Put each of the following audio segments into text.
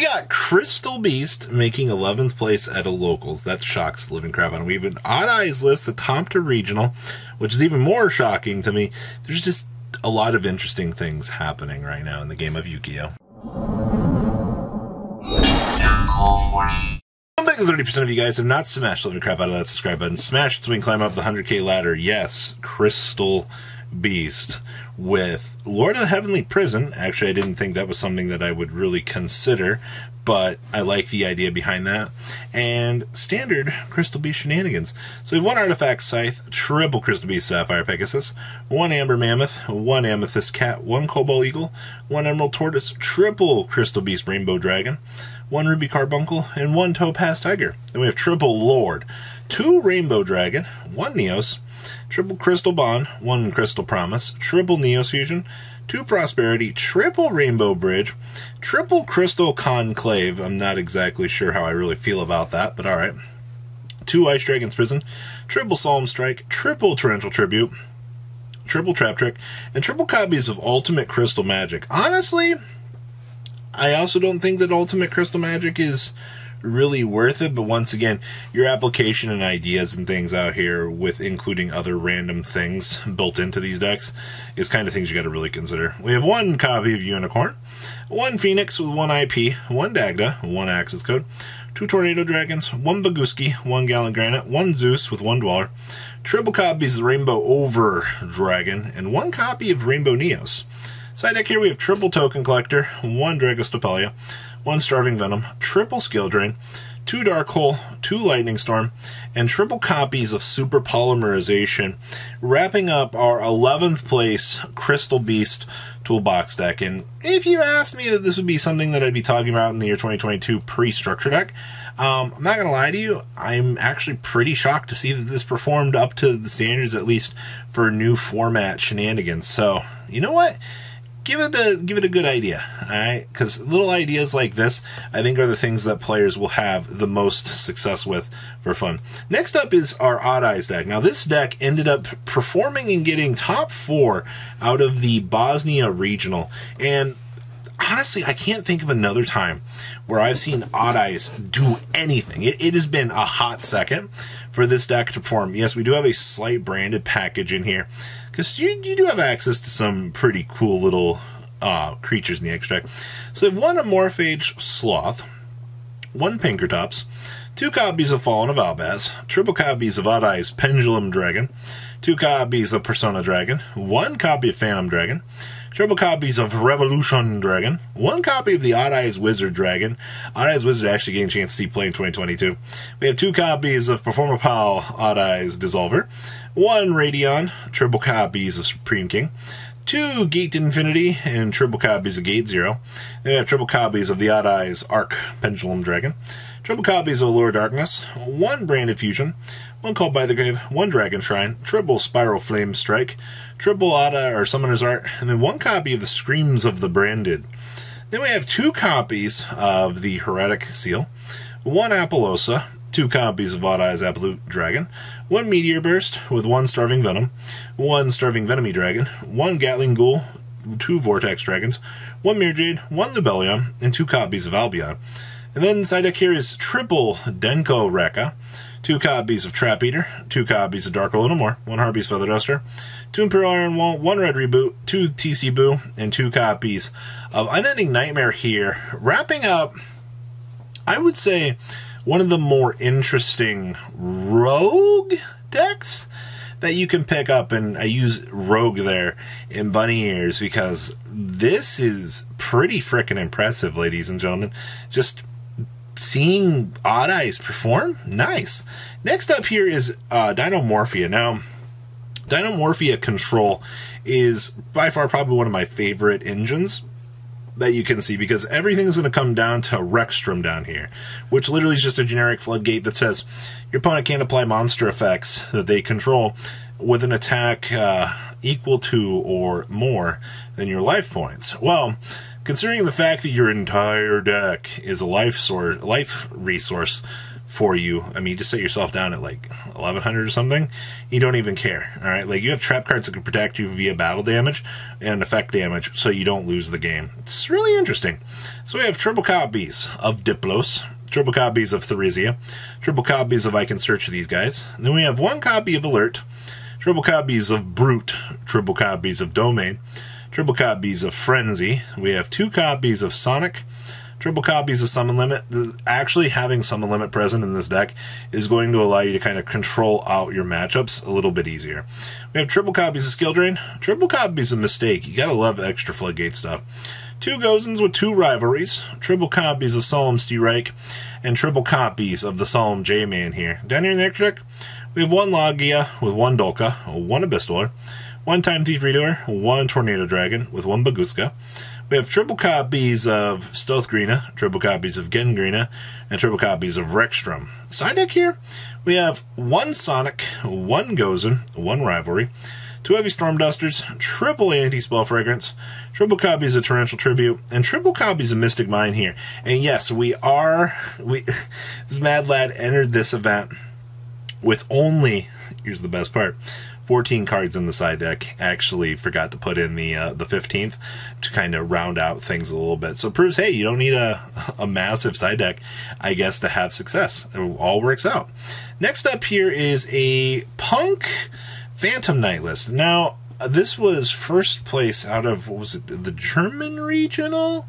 We got Crystal Beast making 11th place at a locals. That shocks the living crap out of me. We have an Odd Eyes list, the top to regional, which is even more shocking to me. There's just a lot of interesting things happening right now in the game of Yu-Gi-Oh! I'm betting 30% of you guys have not smashed the living crap out of that subscribe button. Smash it so we can climb up the 100K ladder. Yes, Crystal Beast with Lord of the Heavenly Prison. Actually, I didn't think that was something that I would really consider, but I like the idea behind that. And standard Crystal Beast shenanigans. So we have one Artifact Scythe, triple Crystal Beast Sapphire Pegasus, one Amber Mammoth, one Amethyst Cat, one Cobalt Eagle, one Emerald Tortoise, triple Crystal Beast Rainbow Dragon, one Ruby Carbuncle, and one Topaz Tiger. Then we have triple Lord, two Rainbow Dragon, one Neos, triple Crystal Bond, one Crystal Promise, triple Neos Fusion, two Prosperity, triple Rainbow Bridge, triple Crystal Conclave. I'm not exactly sure how I really feel about that, but alright. Two Ice Dragon's Prison, triple Solemn Strike, triple Torrential Tribute, triple Trap Trick, and triple copies of Ultimate Crystal Magic. Honestly, I also don't think that Ultimate Crystal Magic is really worth it, but once again, your application and ideas and things out here with including other random things built into these decks is kind of things you got to really consider. We have one copy of Unicorn, one Phoenix with one IP, one Dagda, one Access Code, two Tornado Dragons, one Baguski, one Gallant Granite, one Zeus with one Dweller, triple copies of Rainbow Over Dragon, and one copy of Rainbow Neos. Side deck here we have triple Token Collector, one Dragostopelia, one Starving Venom, triple Skill Drain, two Dark Hole, two Lightning Storm, and triple copies of Super Polymerization, wrapping up our 11th place Crystal Beast Toolbox deck. And if you asked me that this would be something that I'd be talking about in the year 2022 pre-structure deck, I'm not going to lie to you, I'm actually pretty shocked to see that this performed up to the standards, at least for new format shenanigans. So, you know what? Give it a good idea, alright? Because little ideas like this, I think, are the things that players will have the most success with for fun. Next up is our Odd Eyes deck. Now, this deck ended up performing and getting top 4 out of the Bosnia Regional. And honestly, I can't think of another time where I've seen Odd Eyes do anything. It has been a hot second for this deck to perform. Yes, we do have a slight branded package in here, because you do have access to some pretty cool little creatures in the extract. So we have one Amorphage Sloth, one Pinkertops, two copies of Fallen of Albaz, triple copies of Odd Eyes Pendulum Dragon, two copies of Persona Dragon, one copy of Phantom Dragon, triple copies of Revolution Dragon, one copy of the Odd Eyes Wizard Dragon. Odd Eyes Wizard actually getting a chance to see play in 2022. We have two copies of Performapal Odd Eyes Dissolver, one Radion, triple copies of Supreme King, two Gate Infinity, and triple copies of Gate Zero. Then we have triple copies of the Odd Eyes Arc Pendulum Dragon, triple copies of Allure Darkness, one Branded Fusion, one Called by the Grave, one Dragon Shrine, triple Spiral Flame Strike, triple Ada or Summoner's Art, and then one copy of the Screams of the Branded. Then we have two copies of the Heretic Seal, one Apollosa, two copies of Odd Eyes Absolute Dragon, one Meteor Burst with one Starving Venom, one Starving Venomy Dragon, one Gatling Ghoul, two Vortex Dragons, one Mirror Jade, one Lubellion, and two copies of Albion. And then side deck here is triple Denko Rekka, two copies of Trap Eater, two copies of Dark More, one Harpy's Feather Duster, two Imperial Iron Wall, one Red Reboot, two TC Boo, and two copies of Unending Nightmare here, wrapping up, I would say, one of the more interesting rogue decks that you can pick up. And I use rogue there in bunny ears because this is pretty frickin' impressive, ladies and gentlemen. Just seeing Odd Eyes perform, nice. Next up here is Dinomorphia. Now, Dinomorphia Control is by far probably one of my favorite engines that you can see, because everything is going to come down to Rexstrom down here, which literally is just a generic floodgate that says your opponent can't apply monster effects that they control with an attack equal to or more than your life points. Well, considering the fact that your entire deck is a life resource for you. I mean, just set yourself down at like 1100 or something. You don't even care. All right, like you have trap cards that can protect you via battle damage and effect damage, so you don't lose the game. It's really interesting. So we have triple copies of Diplos, triple copies of Therizia, triple copies of I Can Search These Guys. And then we have 1 copy of Alert, triple copies of Brute, triple copies of Domain, triple copies of Frenzy. We have 2 copies of Sonic, triple copies of Summon Limit. Actually having Summon Limit present in this deck is going to allow you to kind of control out your matchups a little bit easier. We have triple copies of Skill Drain, triple copies of Mistake. You gotta love extra Floodgate stuff. 2 Gozens with 2 Rivalries, triple copies of Solemn Steerike, and triple copies of the Solemn J-Man here. Down here in the extra deck, we have 1 Logia with 1 Dolka, 1 Abyss Dweller, 1 Time Thief Redoer, 1 Tornado Dragon with 1 Baguska. We have triple copies of Stealth Greena, triple copies of Gengrina, and triple copies of Rexstrom. Side deck here, we have 1 Sonic, 1 Gozen, 1 Rivalry, 2 Heavy Storm Dusters, triple Anti-Spell Fragrance, triple copies of Torrential Tribute, and triple copies of Mystic Mine here. And yes, this Mad Lad entered this event with only, here's the best part, 14 cards in the side deck. Actually forgot to put in the 15th to kind of round out things a little bit. So it proves, hey, you don't need a massive side deck, I guess, to have success. It all works out. Next up here is a Punk Phantom Knight list. Now, this was first place out of, what was it, the German regional,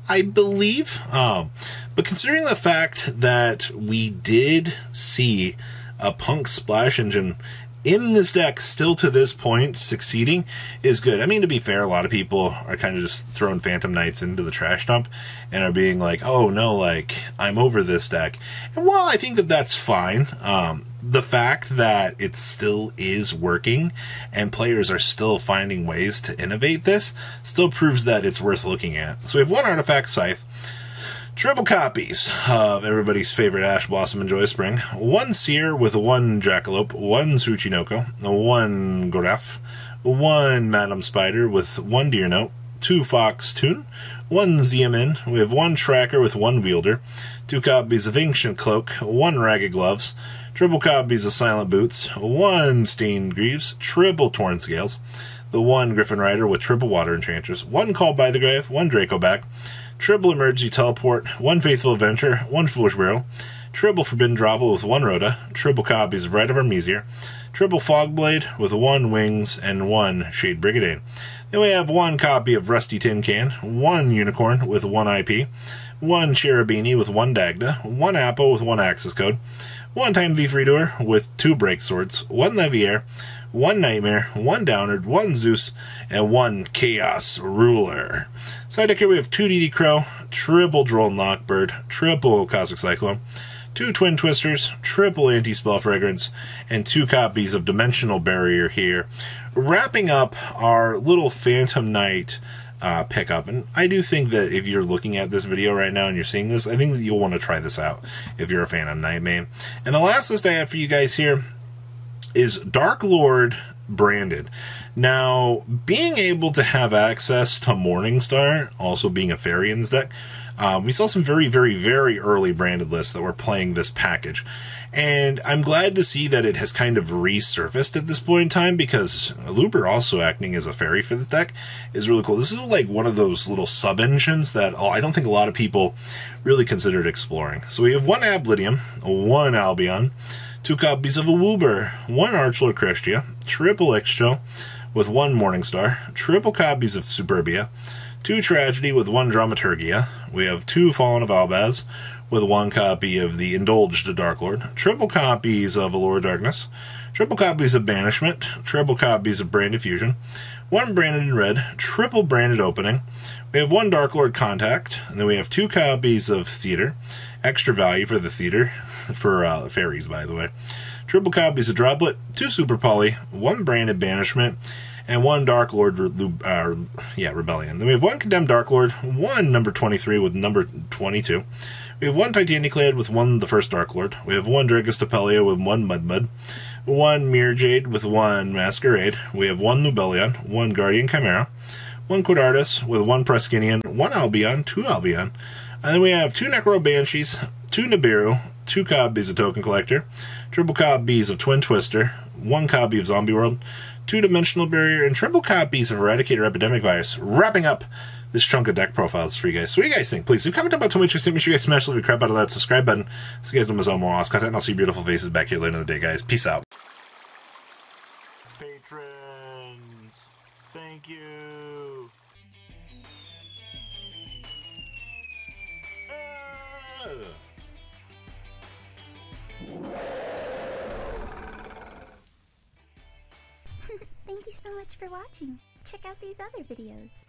I believe. But considering the fact that we did see a Punk Splash Engine in this deck still to this point succeeding is good. I mean, to be fair, a lot of people are kind of just throwing Phantom Knights into the trash dump and are being like, oh no, like, I'm over this deck. And while I think that that's fine, the fact that it still is working and players are still finding ways to innovate this still proves that it's worth looking at. So we have 1 Artifact Scythe, triple copies of everybody's favorite Ash Blossom and Joy Spring, 1 Seer with 1 Jackalope, 1 Tsuchinoko, 1 Goraf, 1 Madam Spider with 1 Deer Note, 2 Fox Toon, 1 Xiamen. We have 1 Tracker with 1 Wielder, 2 copies of Ancient Cloak, 1 Ragged Gloves, triple copies of Silent Boots, 1 Stained Greaves, triple Torn Scales, the 1 Griffin Rider with triple Water Enchantress, 1 Called by the Grave, 1 Dracoback, triple Emergency Teleport, 1 Faithful Adventure, 1 Foolish Barrel, triple Forbidden Drawable with 1 Rhoda, triple copies of Rite of Armesier, triple Fogblade with 1 Wings, and 1 Shade Brigade. Then we have 1 copy of Rusty Tin Can, 1 Unicorn with 1 IP, 1 Cherubini with 1 Dagda, 1 Apple with 1 Access Code, 1 Time Thief Redoer with 2 Break Swords, 1 Leviair, 1 Nightmare, 1 Downard, 1 Zeus, and 1 Chaos Ruler. Side deck here we have 2 DD Crow, triple Droll Knockbird, triple Cosmic Cyclone, 2 Twin Twisters, triple Anti-Spell Fragrance, and 2 copies of Dimensional Barrier here. Wrapping up our little Phantom Knight pickup. And I do think that if you're looking at this video right now and you're seeing this, I think that you'll want to try this out if you're a fan of Nightmane. And the last list I have for you guys here is Dark Lord branded. Now, being able to have access to Morningstar, also being a fairy in this deck, we saw some very, very, very early branded lists that were playing this package. And I'm glad to see that it has kind of resurfaced at this point in time, because Looper also acting as a fairy for this deck is really cool. This is like one of those little sub-engines that I don't think a lot of people really considered exploring. So we have 1 Ablydium, 1 Albion, 2 copies of a Woober, 1 Archlord Christia, triple Ixchel with 1 Morningstar, triple copies of Suburbia, 2 Tragedy with 1 Dramaturgia. We have 2 Fallen of Albaz with 1 copy of the Indulged Dark Lord, triple copies of Allure Darkness, triple copies of Banishment, triple copies of Branded Fusion, 1 Branded in Red, triple Branded Opening. We have 1 Dark Lord Contact, and then we have 2 copies of Theater, extra value for the Theater, for fairies, by the way. Triple copies of Droplet, 2 Super Poly, 1 Branded Banishment, and 1 Dark Lord Rebellion. Then we have 1 Condemned Dark Lord, 1 number 23 with number 22. We have 1 Titaniclad with 1 the first Dark Lord. We have 1 Dragostapelia with 1 Mudmud, 1 Mirror Jade with 1 Masquerade. We have 1 Lubellion, 1 Guardian Chimera, 1 Quadartus with 1 Preskinian, 1 Albion, 2 Albion. And then we have 2 Necro Banshees, 2 Nibiru, 2 copies of Token Collector, triple copies of Twin Twister, 1 copy of Zombie World, 2-Dimensional Barrier, and triple copies of Eradicator Epidemic Virus. Wrapping up this chunk of deck profiles for you guys. So what do you guys think? Please leave a comment down below. Tell me what you think. Make sure you guys smash the crap out of that subscribe button so you guys know my more awesome content. And I'll see your beautiful faces back here later in the day, guys. Peace out. Patrons, thank you. Thank you so much for watching. Check out these other videos.